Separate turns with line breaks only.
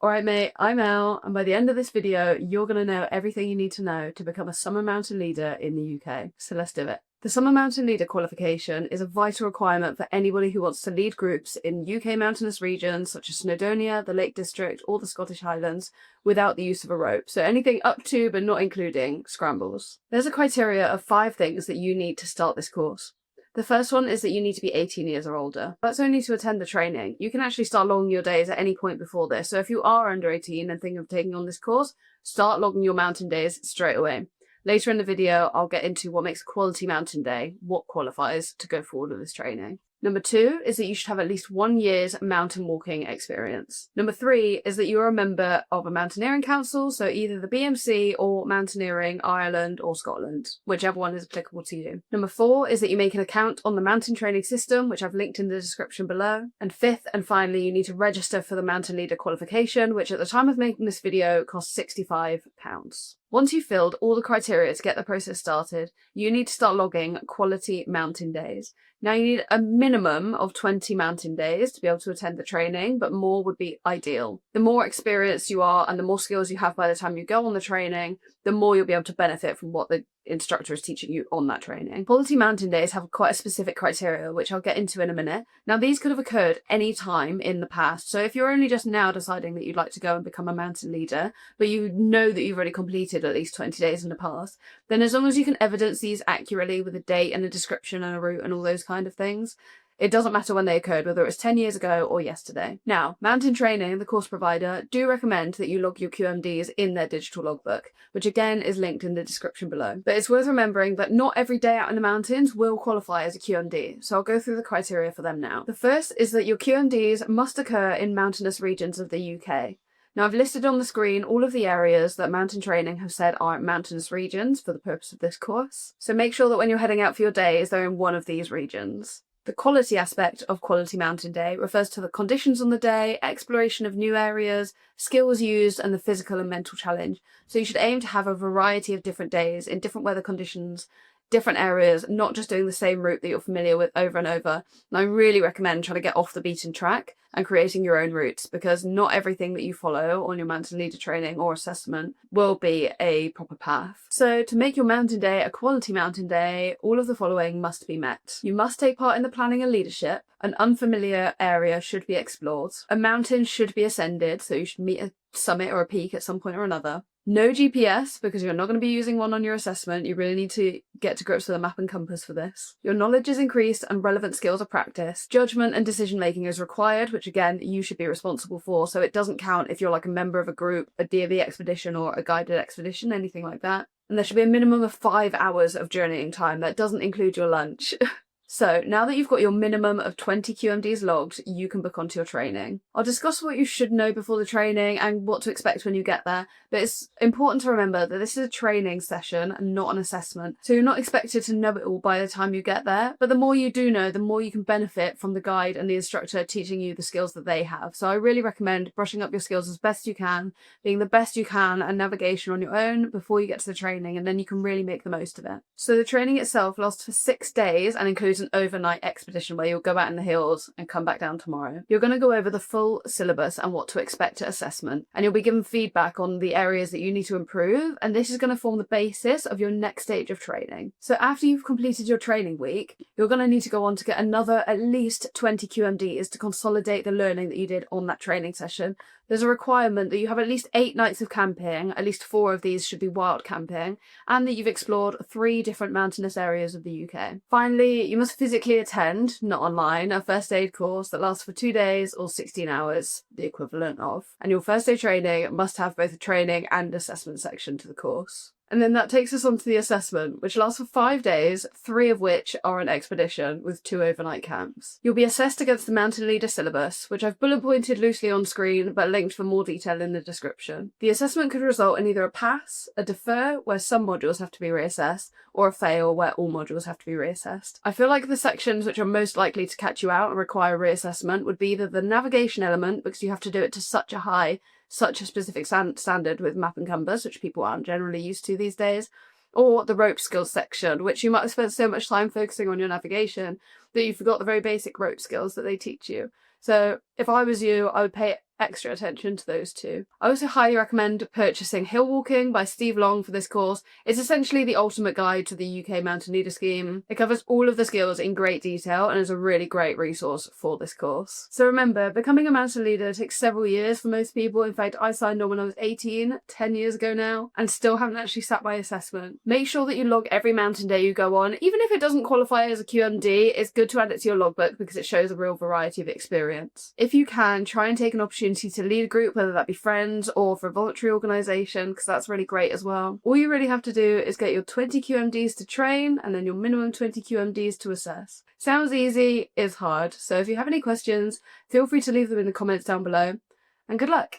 Alright mate, I'm out, and by the end of this video, you're going to know everything you need to know to become a summer mountain leader in the UK. So let's do it. The Summer Mountain Leader qualification is a vital requirement for anybody who wants to lead groups in UK mountainous regions such as Snowdonia, the Lake District, or the Scottish Highlands without the use of a rope. So anything up to but not including scrambles. There's a criteria of 5 things that you need to start this course. The first one is that you need to be 18 years or older. That's only to attend the training. You can actually start logging your days at any point before this. So if you are under 18 and thinking of taking on this course, start logging your mountain days straight away. Later in the video, I'll get into what makes a quality mountain day, what qualifies to go forward with this training. Number 2 is that you should have at least 1 year's mountain walking experience. Number 3 is that you're a member of a mountaineering council, so either the BMC or Mountaineering Ireland or Scotland, whichever one is applicable to you. Number 4 is that you make an account on the mountain training system, which I've linked in the description below. And 5th and finally, you need to register for the mountain leader qualification, which at the time of making this video costs £65. Once you've filled all the criteria to get the process started, you need to start logging quality mountain days. Now you need a minimum of 20 mountain days to be able to attend the training, but more would be ideal. The more experienced you are and the more skills you have by the time you go on the training, the more you'll be able to benefit from what the instructor is teaching you on that training. Quality mountain days have quite a specific criteria, which I'll get into in a minute. Now these could have occurred any time in the past, so if you're only just now deciding that you'd like to go and become a mountain leader, but you know that you've already completed at least 20 days in the past, then as long as you can evidence these accurately with a date and a description and a route and all those kind of things, it doesn't matter when they occurred, whether it was 10 years ago or yesterday. Now, Mountain Training, the course provider, do recommend that you log your QMDs in their digital logbook, which again is linked in the description below. But it's worth remembering that not every day out in the mountains will qualify as a QMD, so I'll go through the criteria for them now. The first is that your QMDs must occur in mountainous regions of the UK. Now I've listed on the screen all of the areas that Mountain Training have said are mountainous regions for the purpose of this course, so make sure that when you're heading out for your days, they're in one of these regions. The quality aspect of Quality Mountain Day refers to the conditions on the day, exploration of new areas, skills used, and the physical and mental challenge. So you should aim to have a variety of different days in different weather conditions, different areas, not just doing the same route that you're familiar with over and over. And I really recommend trying to get off the beaten track and creating your own routes, because not everything that you follow on your mountain leader training or assessment will be a proper path. So to make your mountain day a quality mountain day, all of the following must be met. You must take part in the planning and leadership. An unfamiliar area should be explored. A mountain should be ascended, so you should meet a summit or a peak at some point or another. No GPS, because you're not going to be using one on your assessment. You really need to get to grips with a map and compass for this. Your knowledge is increased and relevant skills are practiced. Judgment and decision making is required, which again, you should be responsible for, so it doesn't count if you're like a member of a group, a DOV expedition or a guided expedition, anything like that. And there should be a minimum of 5 hours of journeying time. That doesn't include your lunch. So now that you've got your minimum of 20 QMDs logged, you can book onto your training. I'll discuss what you should know before the training and what to expect when you get there, but it's important to remember that this is a training session and not an assessment. So you're not expected to know it all by the time you get there, but the more you do know, the more you can benefit from the guide and the instructor teaching you the skills that they have. So I really recommend brushing up your skills as best you can, being the best you can at navigation on your own before you get to the training, and then you can really make the most of it. So the training itself lasts for 6 days and includes an overnight expedition where you'll go out in the hills and come back down tomorrow. You're going to go over the full syllabus and what to expect at assessment, and you'll be given feedback on the areas that you need to improve, and this is going to form the basis of your next stage of training. So after you've completed your training week, you're going to need to go on to get another at least 20 QMDs to consolidate the learning that you did on that training session. There's a requirement that you have at least 8 nights of camping, at least 4 of these should be wild camping, and that you've explored 3 different mountainous areas of the UK. Finally, you must physically attend, not online, a first aid course that lasts for 2 days or 16 hours, the equivalent of. And your first aid training must have both a training and assessment section to the course. And then that takes us on to the assessment, which lasts for 5 days, 3 of which are an expedition with 2 overnight camps. You'll be assessed against the Mountain Leader syllabus, which I've bullet pointed loosely on screen but linked for more detail in the description. The assessment could result in either a pass, a defer, where some modules have to be reassessed, or a fail, where all modules have to be reassessed. I feel like the sections which are most likely to catch you out and require reassessment would be either the navigation element, because you have to do it to such a specific standard with map and compass, which people aren't generally used to these days, or the rope skills section, which you might have spent so much time focusing on your navigation that you forgot the very basic rope skills that they teach you. So if I was you, I would pay extra attention to those two. I also highly recommend purchasing Hill Walking by Steve Long for this course. It's essentially the ultimate guide to the UK Mountain Leader scheme. It covers all of the skills in great detail and is a really great resource for this course. So remember, becoming a mountain leader takes several years for most people. In fact, I signed on when I was 18, 10 years ago now, and still haven't actually sat my assessment. Make sure that you log every mountain day you go on. Even if it doesn't qualify as a QMD, it's good to add it to your logbook because it shows a real variety of experience. If you can, try and take an opportunity to lead a group, whether that be friends or for a voluntary organisation, because that's really great as well. All you really have to do is get your 20 QMDs to train and then your minimum 20 QMDs to assess. Sounds easy, is hard. So if you have any questions, feel free to leave them in the comments down below, and good luck!